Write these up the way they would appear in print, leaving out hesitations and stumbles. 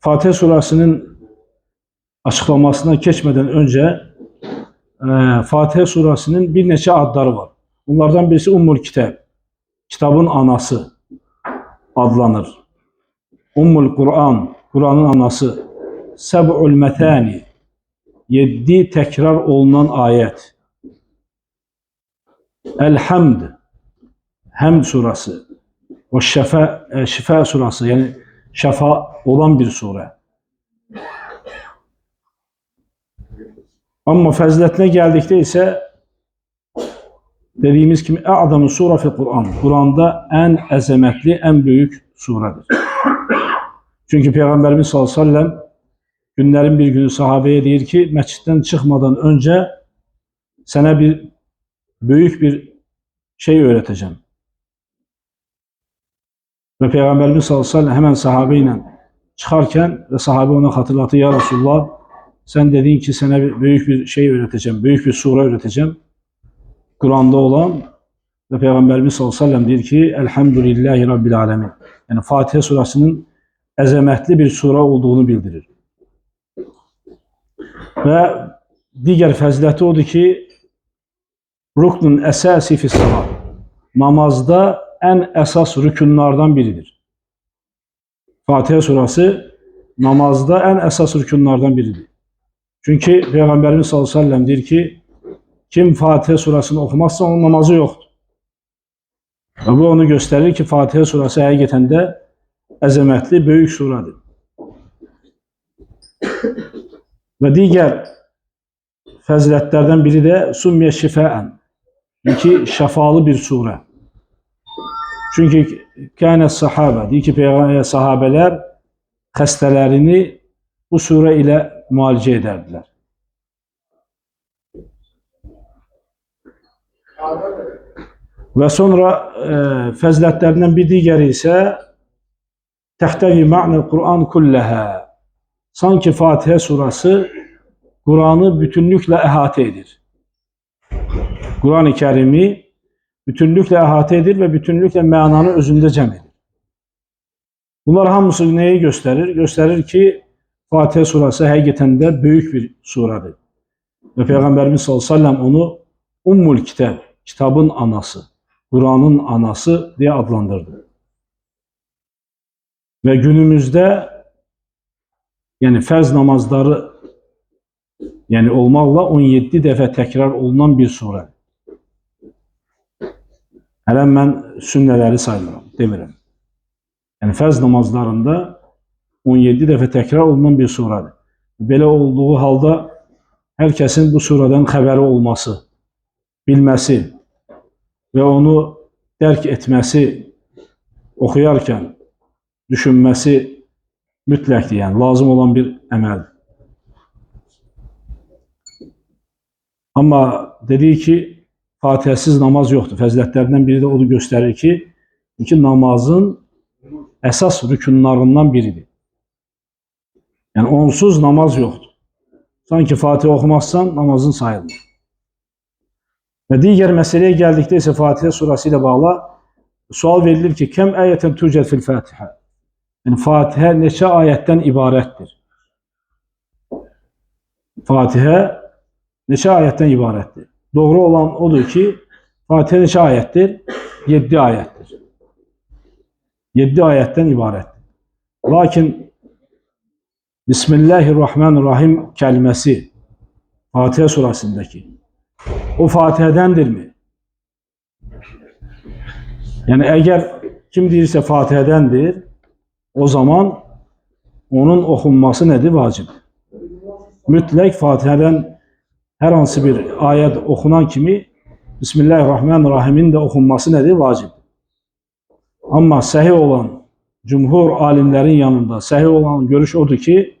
Fatihə surasının açıklamasına geçmeden önce Fatihə surasının bir neçə adları var. Bunlardan birisi Ummul Kitab, kitabın anası adlanır. Ummul Kur'an, Kur'an'ın anası. Seb'ul Metani, 7 tekrar olunan ayet. El-Hamd, Hamd surası. O Şifa surası, yani şefa olan bir sure. Ama faziletine geldikte ise dediğimiz gibi A'zamü sure fi Kur'an. Kur'an'da en azametli, en büyük suredir. Çünkü Peygamberimiz sallallahu aleyhi ve sellem günlerin bir günü sahabeye diyor ki mescitten çıkmadan önce sana büyük bir şey öğreteceğim. Ve Peygamberimiz sallallahu aleyhi ve sellem hemen sahabeyle çıkarken ve sahabe ona hatırlattı, ya Resulullah sen dedin ki sana büyük bir şey öğreteceğim, büyük bir sure öğreteceğim. Kur'an'da olan ve Peygamberimiz sallallahu aleyhi ve sellem diyor ki Elhamdülillahi Rabbil Alemin. Yani Fatihə surasının azametli bir sure olduğunu bildirir. Ve diğer faziləti odur ki ruknun əsasi fi salat. Namazda en esas rükunlardan biridir. Fatihə surası namazda en esas rükunlardan biridir. Çünkü Peygamberimiz sallallahu aleyhi ve sellem diyor ki kim Fatihə surasını okumazsa onun namazı yoktur. Ve bu onu gösterir ki Fatihə surası həqiqətən də əzəmətli, büyük suredir. Ve diğer faziletlerden biri de Summiye Şifaen, ki şefalı bir sure. Çünkü kâne sahabe, diyor ki sahabeler hastelerini bu sure ile mualice ederdiler. Ve sonra faziletlerinden bir diğeri ise tehtevi ma'nel Kur'an kulleha. Sanki Fatihə surası Kur'an'ı bütünlükle ihate edir. Kur'an-ı Kerim'i bütünlükle ihate edir ve bütünlükle mananı özünde cem edir. Bunlar hamısı neyi gösterir? Gösterir ki Fatihə surası həqiqətən də büyük bir suredir. Ve Peygamberimiz sallallahu aleyhi ve sellem onu Ummul Kitab, kitabın anası, Kur'an'ın anası diye adlandırdı. Ve günümüzde yani farz namazları yani olmakla 17 defa tekrar olunan bir sure. Hələn mən sünnələri saymıram, demirəm. Yani farz namazlarında 17 defa tekrar olunan bir suredir. Belə olduğu halda herkesin bu sureden haberi olması, bilmesi ve onu dərk etmesi, okuyarken düşünmesi mütləqdir, yani lazım olan bir əməldir. Ama dediği ki Fatihəsiz namaz yoktur. Fəzilətlərindən biri de onu gösterir ki namazın esas rükunlarından biridir. Yani onsuz namaz yoktur. Sanki Fatihə okumazsan namazın sayılır. Ve diğer meseleye geldikte ise Fatihə surası ile bağlı sual verilir ki kem ayeten tuced fil Fatihə. Yani Fatihə neçə ayetten ibarettir? Fatihə neçə ayetten ibarettir? Doğru olan odur ki Fatihə neçə ayettir? 7 ayettir. 7 ayetten ibarettir. Lakin Bismillahirrahmanirrahim kelimesi Fatihə surasındaki o Fatihə'dendir mi? Yani eğer kim deyirsə Fatihə'dendir, o zaman onun okunması nedir? Vacib. Mütləq Fatihə'den her hansı bir ayet okunan kimi Bismillahirrahmanirrahim'in de okunması nedir? Vacib. Ama sahih olan cumhur alimlerin yanında sahih olan görüş odur ki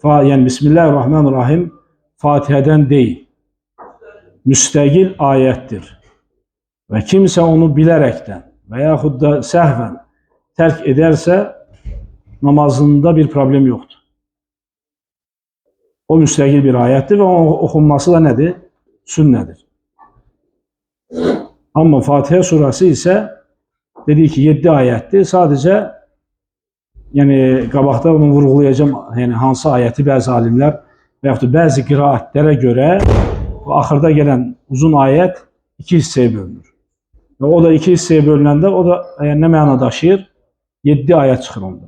yani Bismillahirrahmanirrahim Fatihə'den değil. Müstegil ayettir. Ve kimse onu bilerekten veyahut da sehven terk ederse namazında bir problem yoktur. O müstegil bir ayettir ve onun okunması da nedir? Sünnedir. Ama Fatihə surası ise dediği ki 7 ayettir. Sadece yəni qabaqda onu vurğulayacağım, yəni hansı ayəti bəzi alimlər və yaxud da bəzi qiraətlərə görə bu axırda gələn uzun ayət iki hissəyə bölünür. Və o da iki hissəyə bölünəndə o da yəni, nə məna daşıyır? 7 ayət çıxır onda.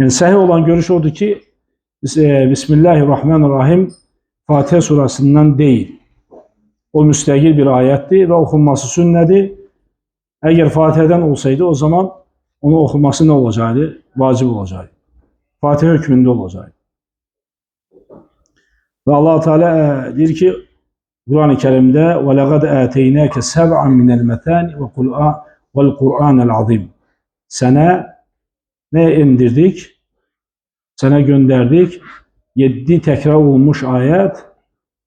Yəni səhih olan görüş odur ki, Bismillahirrahmanirrahim Fatihə surasından deyil. O müstəqil bir ayətdir və oxunması sünnədir. Əgər Fatihədən olsaydı o zaman onu oxuması nə olacaqdı? Vacib olacaqdı. Fatihə hökmündə olacaqdı. Və Allah Teala deyir ki, Quran-ı Kərimdə وَلَقَدْ آتَيْنَاكَ سَبْعًا مِنَ الْمَثَانِ وَالْقُرْآنَ الْعَظِيمِ Sənə nə indirdik? Sənə göndərdik 7 təkrar olunmuş ayət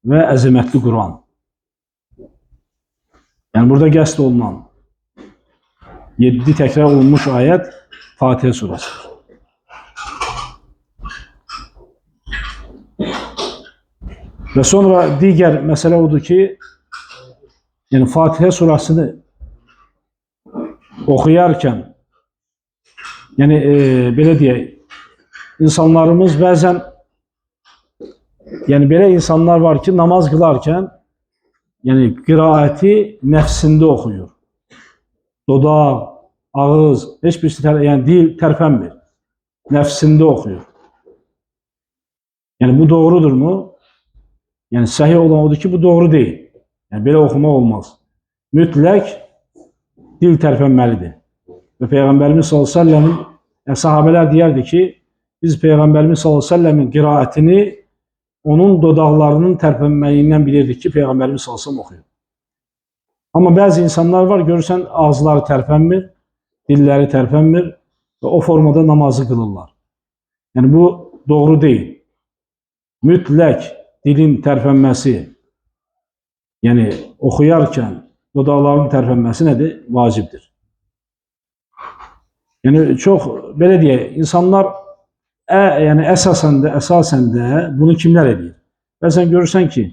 və əzəmətli Quran. Yəni burada qəsd olunan 7 təkrar olunmuş ayət Fatihə surası. Və sonra digər məsələ odur ki, yəni Fatihə surasını oxuyarkən, yəni belə deyək, insanlarımız bəzən, yəni belə insanlar var ki, namaz qılarkən, yəni qiraəti nəfsində oxuyur. Dodaq, ağız, heç bir yəni dil tərpənmir. Nəfsində oxuyur. Yəni bu doğrudurmu? Yəni səhih olan odur ki, bu doğru deyil. Yəni belə oxumaq olmaz. Mütləq dil tərpənməlidir. Və Peyğəmbərimiz s.ə.v-in sahabələr deyərdi ki, biz Peyğəmbərimiz s.ə.v-in qiraətini onun dodaqlarının tərpənməyindən bilirdik ki, Peyğəmbərimiz s.ə.v oxuyur. Amma bəzi insanlar var, görürsən ağızları tərpənmir, dilləri tərpənmir və o formada namazı qılırlar. Yəni bu doğru deyil. Mütləq dilin tərpənməsi, yəni oxuyarkən dodaqların tərpənməsi nədir? Vacibdir. Yəni çox, belə deyək, insanlar yəni əsasən də bunu kimlər edir? Bəzən görürsən ki,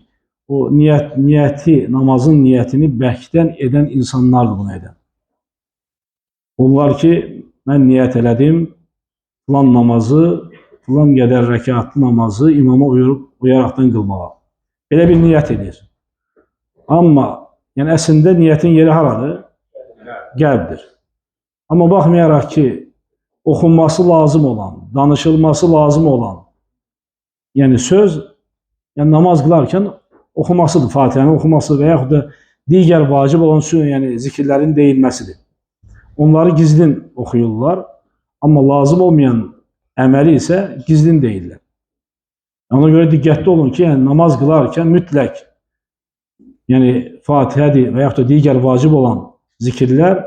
o niyyəti, namazın niyyətini bərkdən edən insanlardır bunu edən. Onlar ki, mən niyyət elədim, filan namazı, filan qədər rəkatlı namazı imama uyaraqdan qılmağa. Belə bir niyyət edir. Amma yəni əslində niyyətin yeri haradır? Qəlbdir. Amma baxmayaraq ki, oxunması lazım olan, danışılması lazım olan, yəni söz, yəni namaz qılarkən oxumasıdır, Fatihəni oxuması və yaxud da digər vacib olan yəni zikirlərin deyilməsidir. Onları gizlin oxuyurlar, amma lazım olmayan əməli isə gizlin deyirlər. Ona görə diqqətli olun ki, yəni namaz qılarkən mütləq, yəni Fatihədir və yaxud da digər vacib olan zikirlər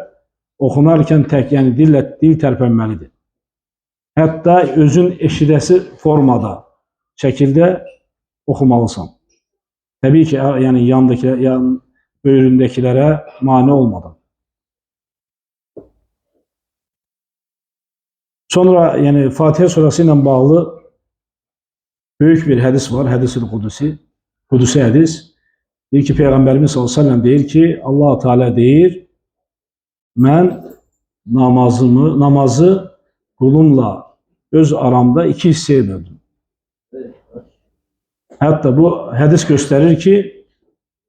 oxunarkən tək, yəni dil tərpənməlidir. Hətta özün eşidəsi formada, şəkildə oxumalısan. Təbii ki, yəni böyründəkilərə mane olmadan. Sonra, yəni Fatihə surası ilə bağlı böyük bir hədis var, hədis-ül Qudusi, Qudusi hədis. Deyir ki, Peyğəmbərimiz s.ə.v deyir ki, Allah-u Teala deyir, mən namazı qulumla öz aramda iki hissəyə böldüm. Hətta bu hədis göstərir ki,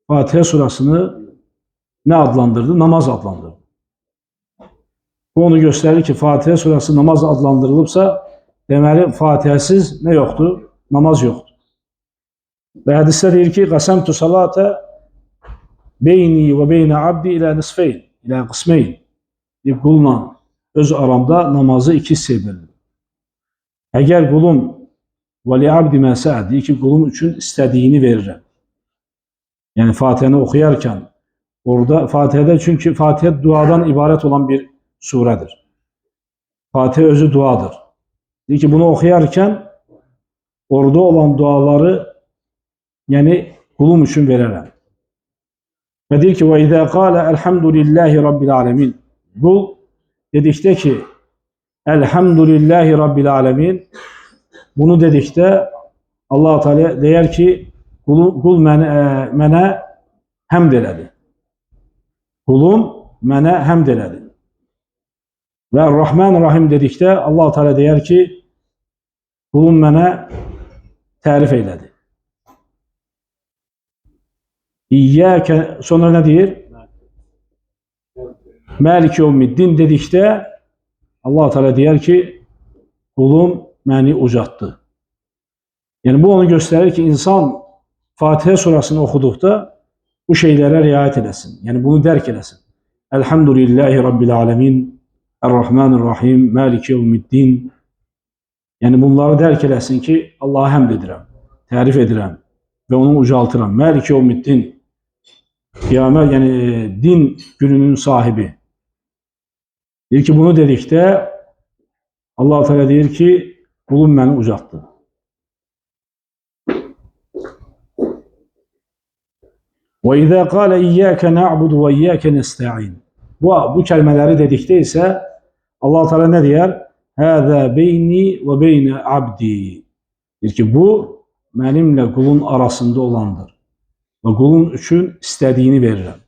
Fatihə surasını nə adlandırdı? Namaz adlandırdı. Bu onu göstərir ki, Fatihə surası namaz adlandırılıbsa, deməli Fatihəsiz nə yoxdur? Namaz yoxdur. Və hədisdə deyir ki, qəsəmtu salatə beyni və beynə abdi ilə nisfeyn, ilə qismeyn. Qulla öz aramda namazı iki hissəyə bölür. Əgər qulum və li abdi məsəd, deyir ki, qulum üçün istədiyini verirəm. Yəni Fatihəni oxuyarkən, orada Fatihədə, çünki Fatihə duadan ibarət olan bir surədir. Fatihə özü duadır. Deyir ki, bunu oxuyarkən orada olan duaları yəni qulum üçün verərəm. Və deyir ki, وَإِذَا قَالَ الْحَمْدُ لِلَّهِ رَبِّ الْعَالَمِينَ Qul dedikdə ki, Elhamdülillahi Rabbil Alemin, bunu dedikdə Allah-u Teala deyər ki, qul mənə həmd elədi. Qulum mənə həmd elədi. Və Rahman Rahim dedikdə Allah Teala deyər ki, kulum mənə tərif eylədi. İyyəkə, sonra nə deyir? Məlik yevmiddin dedikdə Allah Teala deyər ki, kulum məni ucatdı. Yəni bu onu göstərir ki, insan Fatihə surasını oxuduqda bu şeylərə riayət eləsin. Yəni bunu dərk eləsin. Elhamdülillahi Rabbil alemin, Errahmanirrahim, Malik yevmiddin. Yəni bunları dərk eləsin ki, Allah'a həmd edirəm, tərif edirəm və onu ucaltıram. Malik yevmiddin, qiyamət, yəni din gününün sahibi. Deyir ki, bunu dedikdə Allah Teala deyir ki, kulum məni ucaltdı. Və izə qalə iyyəkə na'budu və iyyəkə nəstə'in. Bu kəlmələri dedikdə isə Allah Teala nə deyər? Həzə beyni və beynə abdi. Deyir ki, bu mənimlə qulun arasında olandır. Və qulun üçün istədiyini verirəm.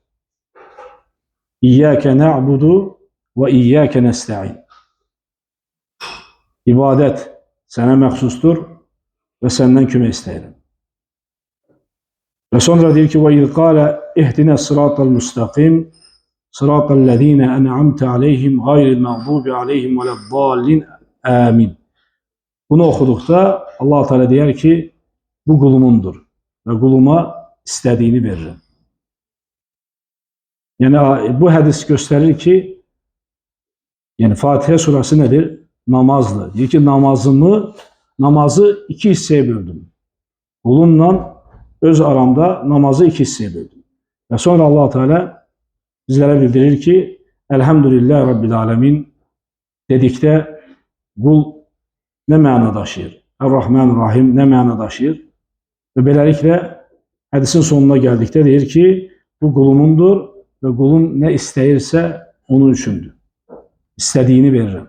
İyyəkə na'budu və iyyəkə nəstə'in. İbadət sənə məxsusdur və səndən kömək istəyirəm. Və sonra deyir ki, وَإِذْ قَالَ اِهْدِنَا الصِّرَاطَ الْمُسْتَقِيمِ صِرَاطَ الَّذ۪ينَ أَنْعَمْتَ عَلَيْهِمْ غَيْرِ الْمَغْضُوبِ عَلَيْهِمْ وَلَا الضَّالِّينَ آمِنْ. Bunu oxuduqda Allah Teala deyər ki, bu qulumundur və quluma istədiyini verirəm. Yəni bu hədis göstərir ki, yəni Fatihə surası nədir? Namazdır. Deyir ki, namazı iki hissəyə böldüm. Qulumla öz aramda namazı iki hissəyə böldüm. Və sonra Allah Teala bizlərə bildirir ki, Elhamdülillah Rabbil alemin dedikdə qul nə məna daşıyır? Errahmanirrahim nə məna daşıyır? Və beləliklə hədisin sonuna gəldikdə deyir ki, bu qulumundur və qulum nə istəyirsə onun üçündür. İstədiyini verirəm.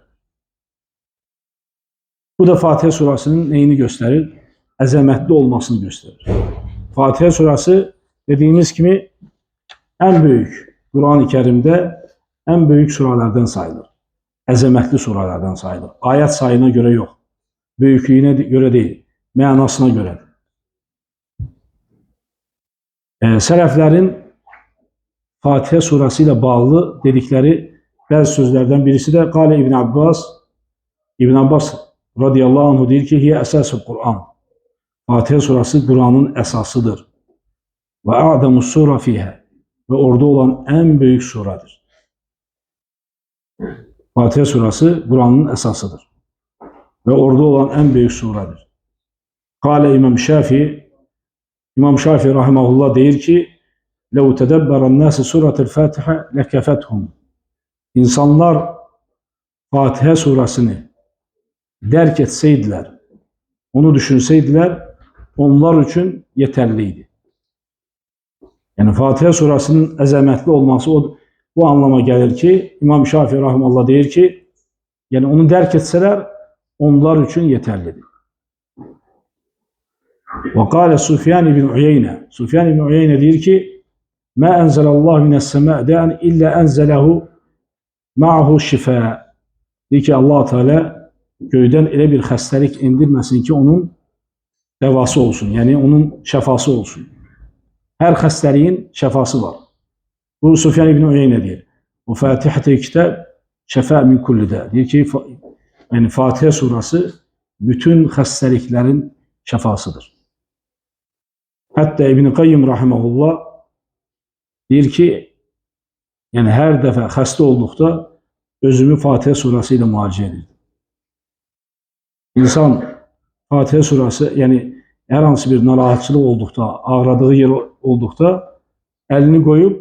Bu da Fatihə surasının neyini göstərir? Əzəmətli olmasını göstərir. Fatihə surası dediyimiz kimi ən böyük, Quran-ı Kerimdə ən böyük suralardan sayılır. Əzəmətli suralardan sayılır. Ayət sayına görə yox, böyüklüyünə görə deyil, mənasına görədir. Sələflərin Fatihə surası ilə bağlı dedikləri bəzi sözlərdən birisi də Qale İbn Abbas radiyallahu anh deyir ki, hiyə əsas-ı Quran. Fatihə surası Quranın əsasıdır. Və a'damus sura fiyhə. Və orada olan ən böyük suradır. Fatihə surası Quranın əsasıdır. Və orada olan ən böyük suradır. Qale İmam Şafi rahimahullah deyir ki, لَوْ تَدَبَّرَ النَّاسِ سُورَةَ الْفَاتِحَ لَكَفَتْهُمْ. İnsanlar Fatihə surasını dərk etsəydilər, onu düşünsəydilər, onlar üçün yetərliydi. Yəni Fatihə surasının əzəmətli olması bu anlama gəlir ki, İmam Şafi rahimehullah deyir ki, yəni onu dərk etsələr, onlar üçün yetərlidir. Və qale Sufyan ibn Uyeynə. Sufyan ibn Uyeynə deyir ki, mə ənzəlallahu minəs-səmə dən illə ənzələhu ma'hu şifə. Deyir ki, Allah Teala göydən elə bir xəstəlik indirməsin ki, onun dəvası olsun, yəni onun şəfası olsun. Hər xəstəliyin şəfası var. Bu Sufyan ibn Uyeynə deyir. O Fatihə-i kitab şəfə min kulli də. Deyir ki, yəni Fatihə surası bütün xəstəliklərin şəfasıdır. Hətta İbn Qayyim rahimehullah deyir ki, yəni hər dəfə xəstə olduqda özümü Fatihə surası ilə müalicə edirdim. İnsan Fatihə surası, yəni hər hansı bir narahatçılıq olduqda, ağradığı yer olduqda əlini qoyub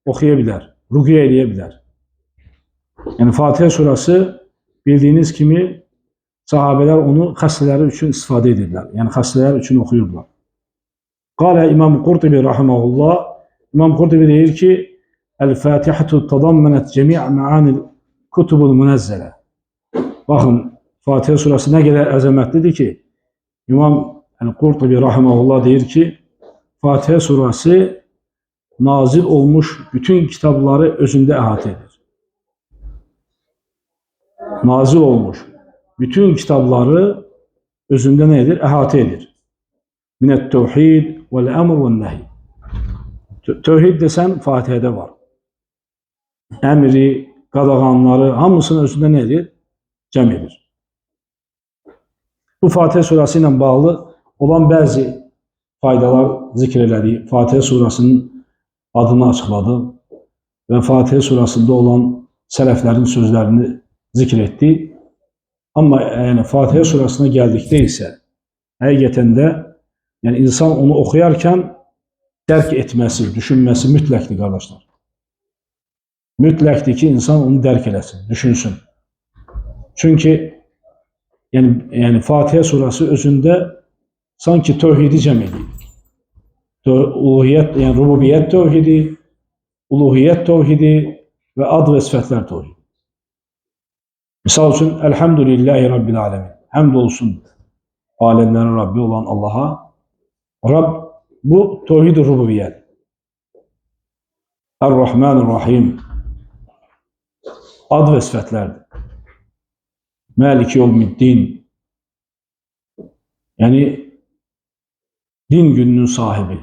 oxuya bilər, rüqyə eləyə bilər. Yəni Fatihə surası bildiyiniz kimi sahabələr onu xəstələri üçün istifadə edirlər. Yəni xəstələr üçün oxuyurlar. Qalə İmam Qurtubi rahimehullah, İmam Qurtubi deyir ki, El-Fatihatu tadammənət cəmi' mə'anil kutubul münezzələ. Baxın, Fatihə surası nə qədər əzəmətlidir ki, İmam Qurtubi rahimehullah deyir ki, Fatihə surası nazil olmuş bütün kitabları özündə əhatə edir. nazil olmuş bütün kitapları özünde nedir? Əhatə edir. Minət tevhid vel emr ve nehy. Tevhid desen Fatiha'da var. Emri, qadağanları hamısını özünde nedir? Cəm edir. Bu Fatiha surası ilə bağlı olan bəzi faydalar zikr elədik. Fatiha surasının adını açıqladı və Fatiha surasında olan sələflərin sözlərini zikr etdi. Amma yəni Fatiha surasına gəldikdə isə həqiqətən də yəni insan onu oxuyarkən dərk etməsi, düşünməsi mütləqdir qardaşlar. Mütləqdir ki, insan onu dərk eləsin, düşünsün. Çünki yəni Fatiha surası özündə sanki tövhidi cəm edir. Uluhiyyət, yəni rububiyyət tövhidi, uluhiyyət tövhidi və ad və sifətlər tövhidi. Misal üçün, Elhamdülillahi Rabbil Alemin. Həmd olsun alemlərin Rabbi olan Allaha. Rab, bu tövhid-i rububiyyət. Er-Rahmanir-Rahim. Ad və sifətlərdir. Məlik yevmiddin. Yəni, din gününün sahibi.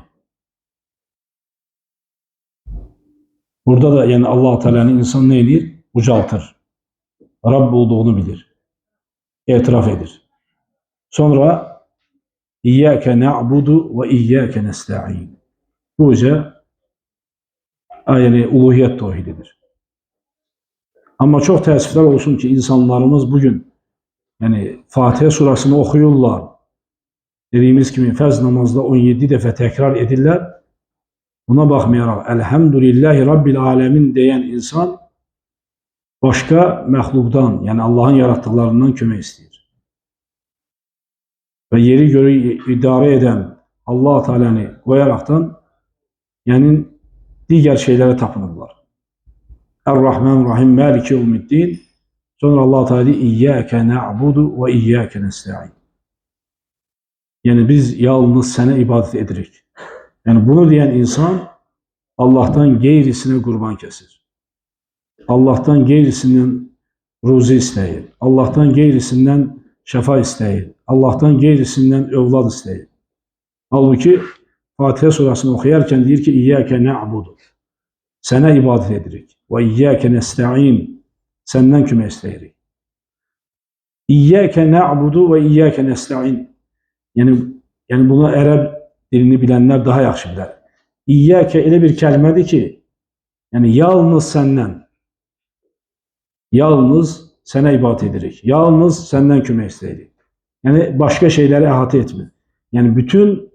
Burada da yəni Allah-u Teala'nın insan ne edir? Ucaltır. Rabb olduğunu bilir. İtiraf edir. Sonra İyyâke na'budu ve iyyâke nesta'in. Bu ise yani uluhiyet tevhididir. Ama çok teessüfler olsun ki insanlarımız bugün yani Fatiha surasını okuyurlar. Dediğimiz gibi fərz namazda 17 defa tekrar edirlər. Buna bakmayarak Elhamdülillahi Rabbil Alemin diyen insan başka məxluqdan, yani Allah'ın yarattıklarından kömək istəyir. Ve yeri göre idare eden Allah-u Teala'nı koyaraktan yani diğer şeylere tapınırlar. Er-Rahman-Rahim Maliki yevmiddin. Sonra Allah-u Teala İyyâke na'budu ve iyyâke nesta'in. Yani biz yalnız sana ibadet edirik. Yani bunu diyen insan Allah'tan geyrisine kurban kesir. Allah'tan geyrisinden ruzi istəyir. Allah'tan geyrisinden şəfa istəyir. Allah'tan geyrisinden övlad istəyir. Halbuki Fatiha surasını oxuyarkən deyir ki İyyâke na'budu. Sənə ibadet edirik. Ve iyyâke nesta'in. Səndən kömək istəyirik. İyyâke na'budu ve iyyâke nesta'in. Yani bunu Ərəb dilini bilenler daha yaxşı bilər. İyyâke elə bir kəlmədir ki, yani yalnız səndən, yalnız sənə ibadet edirik. Yalnız səndən kömək istəyirik. Yani başka şeyleri əhatə etmir. Yani bütün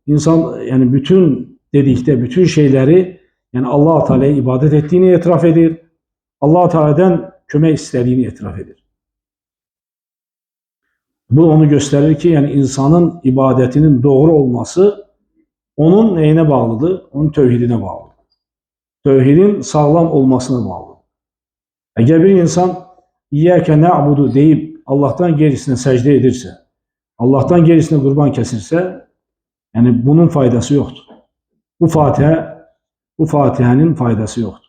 insan, yani bütün dedikdə bütün şeyleri yani Allah-u Teala'ya ibadet ettiğini itiraf edir. Allah-u Teala'dan kömək istediğini itiraf edir. Bu onu gösterir ki yani insanın ibadetinin doğru olması onun neyine bağlıdır? Onun tövhidine bağlı. Tövhidin sağlam olmasına bağlı. Eğer bir insan İyyâke na'budu deyip Allah'tan gerisine secde edirse, Allah'tan gerisine kurban kesirse yani bunun faydası yoktur. Bu Fatiha'nın faydası yoktur.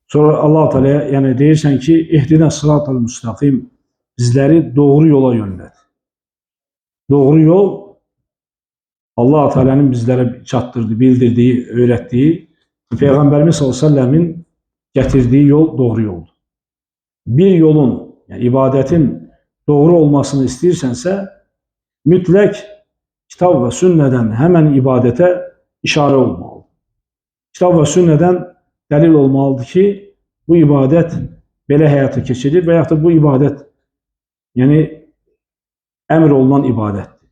Sonra Allah Teala yani deyirsən ki ihdina sıratal müstakim, bizleri doğru yola yönlet. Doğru yol Allah Teala'nın bizlere çattırdığı, bildirdiği, öğrettiği Peygamberimiz sallallahu aleyhi ve sellemin getirdiği yol doğru yoldur. Bir yolun yani ibadetin doğru olmasını istiyorsansa mütlak kitap ve sünneden hemen ibadete işare olmalı. Kitap ve sünneden delil olmalıdır ki bu ibadet belə hayata geçirir veyahut da bu ibadet yani emir olunan ibadettir.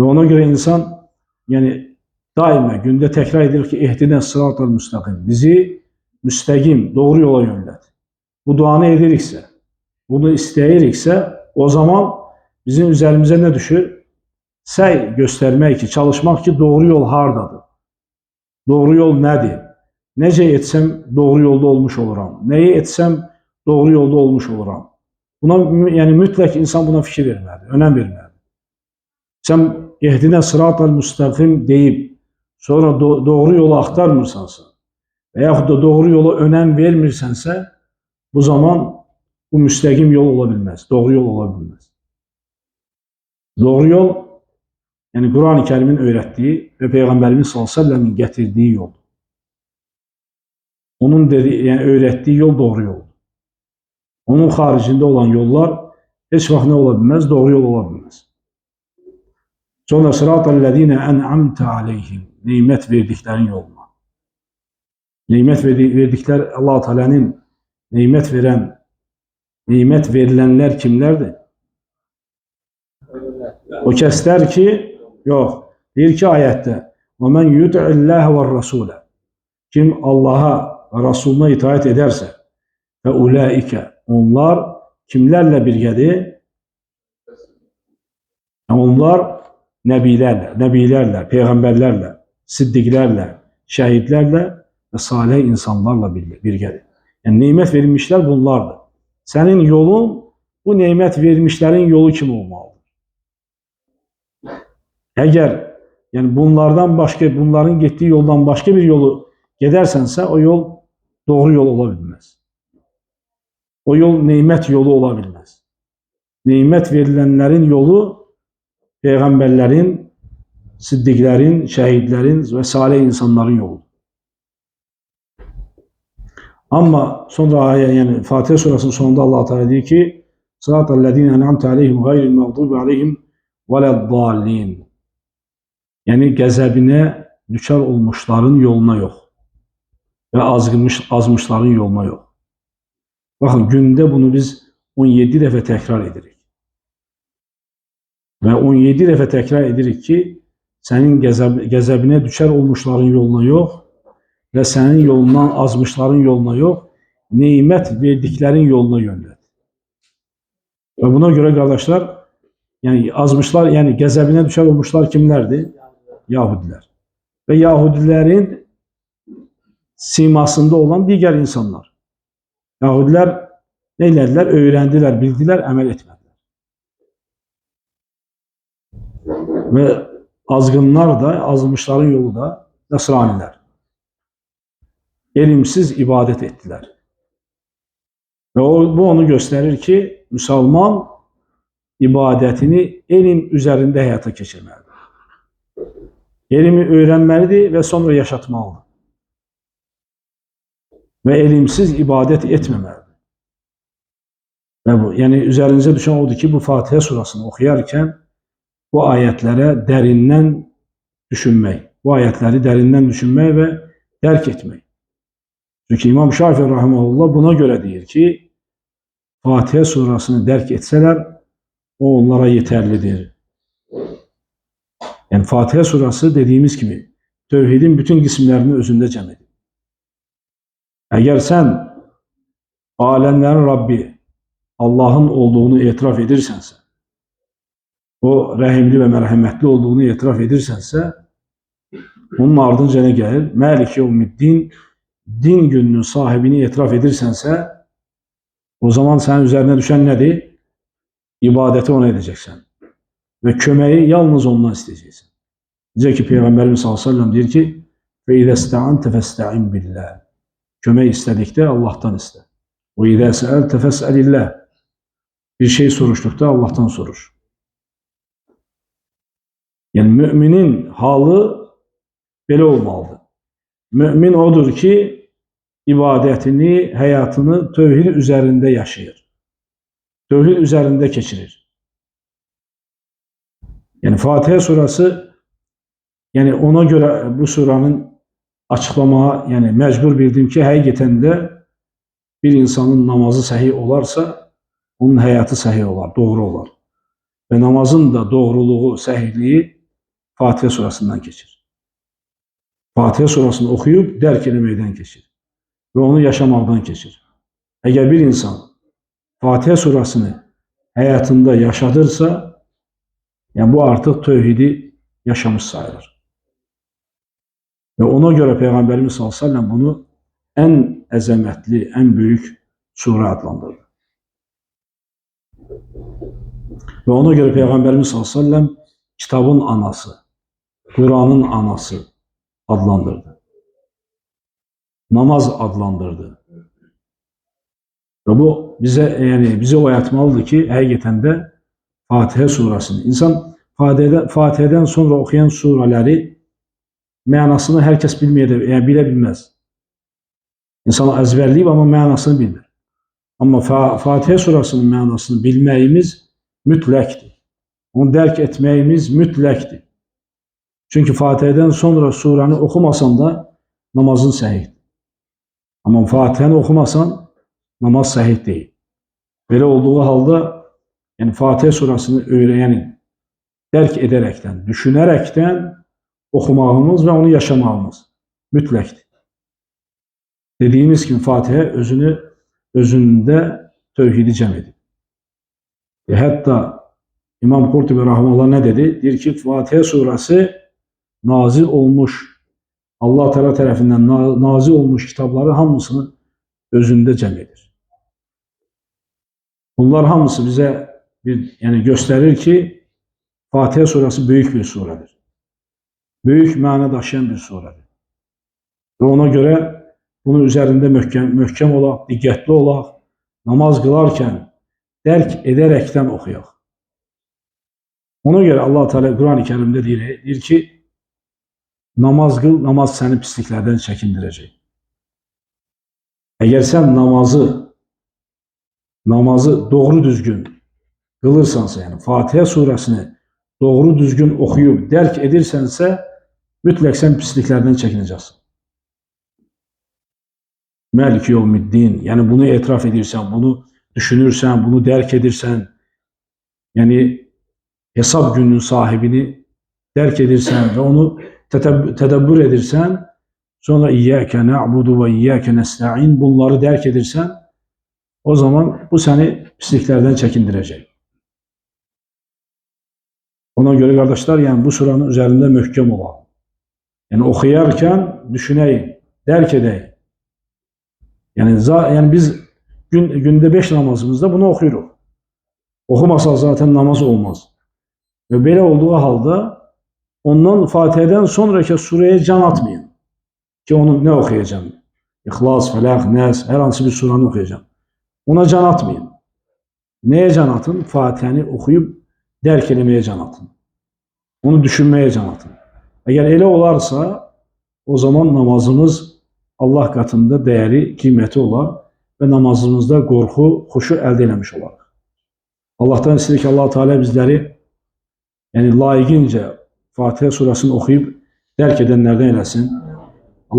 Ve ona göre insan yani daima günde tekrar edilir ki ihdine sıratal müstakim. Bizi müstakim, doğru yola yönlet. Bu duanı edirikse, bunu istəyiriksə o zaman bizim üzerimize ne düşür? Səy göstermek ki, çalışmak ki doğru yol hardadır? Doğru yol nedir? Necə etsem doğru yolda olmuş oluram? Neyi etsem doğru yolda olmuş oluram? Buna yani mütləq insan buna fikir verməlidir, önem verməlidir. Sen ihdine sıratal müstakim deyip sonra doğru yolu aktarmırsansa veyahut da doğru yola önem vermirsense bu zaman bu müstəqim yol ola bilməz, doğru yol ola bilməz. Doğru yol, yəni Quran-ı Kərimin öyrətdiyi və Peyğəmbərimiz s.ə.v-in gətirdiyi yol. Onun dediyi, yəni öyrətdiyi yol doğru yol. Onun xaricində olan yollar heç vaxt nə ola bilməz, doğru yol ola bilməz. Sonra sıratəl-ləzīnə ən'amtə aleyhim, nimət verdiklərin yoluna. Nimət verdiklər Allah-u Teala'nın nimət verilənlər kimlərdir? O kəslər ki, yox, deyir ki ayətdə, وَمَنْ يُدْعِ اللّٰهَ وَالرَّسُولَ Kim Allah'a və Rasuluna itaat edərsə və ulaikə, onlar kimlərlə birgədir? Onlar nəbilərlə, peyğəmbərlərlə, siddiqlərlə, şəhidlərlə və salih insanlarla birgədir. Yəni, nimət verilmişlər bunlardır. Sənin yolun bu nimət verilmişlərin yolu kimi olmalıdır. Əgər yəni bunlardan başqa, bunların getdiyi yoldan başqa bir yolu gedərsənsə, o yol doğru yol ola bilməz. O yol nimət yolu ola bilməz. Nimət verilənlərin yolu peyğəmbərlərin, siddiqlərin, şəhidlərin və salih insanların yoludur. Amma sonra ayə, yəni Fatihə surasının sonunda Allah Teala deyir ki: "Sıratəl-ləzīnə ən'amtə aleyhim gayril məğdubi aleyhim vələd-dallin." Yəni qəzəbinə düçar olmuşların yoluna yox və azmışların yoluna yox. Baxın, gündə bunu biz 17 dəfə təkrar edirik. Və 17 dəfə təkrar edirik ki, sənin qəzəbinə düçar olmuşların yoluna yox və sənin yolundan azmışların yoluna yox, nimət verdiklərin yoluna yönlədir. Və buna görə qardaşlar, yəni azmışlar, yəni qəzəbinə düşər olmuşlar kimlərdir? Yahudilər. Və Yahudilərin simasında olan digər insanlar. Yahudilər nə elədilər? Öyrəndilər, bildilər, əməl etmədilər. Və azğınlar da, azmışların yolu da Nəsranilər. Elimsiz ibadət etdilər. Və bu onu göstərir ki, müsəlman ibadətini elm üzərində həyata keçirməlidir. Elmi öyrənməlidir və sonra yaşatmalıdır. Və elimsiz ibadət etməməlidir. Və bu, yəni üzərinizə düşən odur ki, bu Fatihə surasını oxuyarkən bu ayətlərə dərindən düşünmək, bu ayətləri dərindən düşünmək və dərk etmək. Çünki İmam Şafii rahimehullah buna görə deyir ki, Fatihə surasını dərk etsələr, o onlara yetərlidir. Yəni Fatihə surası dediyimiz kimi tövhidin bütün qismlərini özündə cəm edir. Əgər sən aləmlərin Rabbi Allahın olduğunu etiraf edirsənsə, o rəhimli və mərhəmətli olduğunu etiraf edirsənsə, onun ardınca nə gəlir? Məlik yevmiddin, din gününün sahibini etiraf edirsənsə, o zaman sənin üzərinə düşən nədir? İbadəti ona edəcəksən. Və köməyi yalnız ondan istəyəcəksən. Necə ki, Peyğəmbərimiz s.ə.v deyir ki, فَإِذَا اسْتَعَنْتَ فَاسْتَعِنْ بِاللّٰهِ Kömək istədikdə Allahdan istə. وَإِذَا سَأَلْتَ فَاسْأَلِ اللّٰهِ Bir şey soruşduqda Allahdan soruş. Yəni, müminin halı belə olmalıdır. Mümin odur ki, ibadətini, həyatını tövhid üzərində yaşayır. Tövhid üzərində keçirir. Yəni Fatihə surası, yəni ona görə bu suranın açıqlamağa, yəni məcbur bildim ki, həqiqətən də bir insanın namazı səhih olarsa, onun həyatı səhih olar, doğru olar. Və namazın da doğruluğu, səhihliyi Fatihə surasından keçir. Fatihə surasını oxuyub dərk eləməkdən keçir. Və onu yaşamaqdan keçir. Əgər bir insan Fatihə surasını həyatında yaşadırsa, yəni bu artıq tövhidi yaşamış sayılır. Və ona görə Peyğəmbərimiz s.ə.v bunu ən əzəmətli, ən böyük surə adlandırdı. Və ona görə Peyğəmbərimiz s.ə.v kitabın anası, Quranın anası adlandırdı. Namaz adlandırdı. Ve bu bize oyatmalıdır ki həqiqətən də Fatihə surasını. İnsan Fatihədən sonra okuyan sureleri mənasını hər kəs bilə bilməz. İnsan əzbərləyib amma mənasını bilmir. Amma Fatihə surasının mənasını bilməyimiz mütləqdir. Onu dərk etməyimiz mütləqdir. Çünki Fatihədən sonra surəni oxumasan da namazın səhihdir. Amma Fatihəni oxumasan namaz səhih deyil. Belə olduğu halda Fatihə surasını öyrənin, dərk edərəkdən, düşünərəkdən oxumağımız və onu yaşamağımız mütləqdir. Dediyimiz kimi Fatihə özündə tövhidi cəm edir. Hətta İmam Qurtubi rahmetullah nə dedi? Deyir ki, Fatihə surası nazil olmuş, Allah Teala tərəfindən nazil olmuş kitabları hamısını özündə cəm edir. Bunlar hamısı bizə göstərir ki, Fatihə surası böyük bir surədir. Böyük məna daşıyan bir surədir. Və ona görə bunun üzərində möhkəm olaq, diqqətli olaq, namaz qılarkən dərk edərəkdən oxuyaq. Ona görə Allah Teala Quran-ı Kərimdə deyir ki, namaz qıl, namaz səni pisliklərdən çəkindirəcək. Əgər sən namazı doğru düzgün qılırsansa, Fatihə surəsini doğru düzgün oxuyub dərk edirsənsə, mütləq sən pisliklərdən çəkinəcəksən. Məliki yevmiddin, bunu etiraf edirsən, bunu düşünürsən, bunu dərk edirsən, hesab gününün sahibini dərk edirsən və onu tədəbbür edirsən, sonra İyyəkə na'budu və İyyəkə nəsta'in bunları dərk edirsən, o zaman bu səni pisliklərdən çəkindirəcək. Ona görə qardaşlar, bu suranın üzərində möhkəm olaq. Oxuyarkən düşünəyin, dərk edək. Biz gündə 5 namazımızda bunu oxuyuruq. Oxumasaq zaten namaz olmaz. Və belə olduğu halda ondan Fatihədən sonraki surəyə can atmayın. Ki onu nə oxuyacağım? İxlas, Fələq, Nəs, hər hansı bir suranı oxuyacağım. Ona can atmayın. Nəyə can atın? Fatihəni oxuyub dərk eləməyə can atın. Onu düşünməyə can atın. Əgər elə olarsa, o zaman namazımız Allah qatında dəyəri, qiyməti olar və namazımızda qorxu, xuşu əldə eləmiş olarıq. Allah'tan istedik ki, Allah-u Teala bizləri layiqincə Fatihə surasını oxuyub dərk edənlərdən eləsin.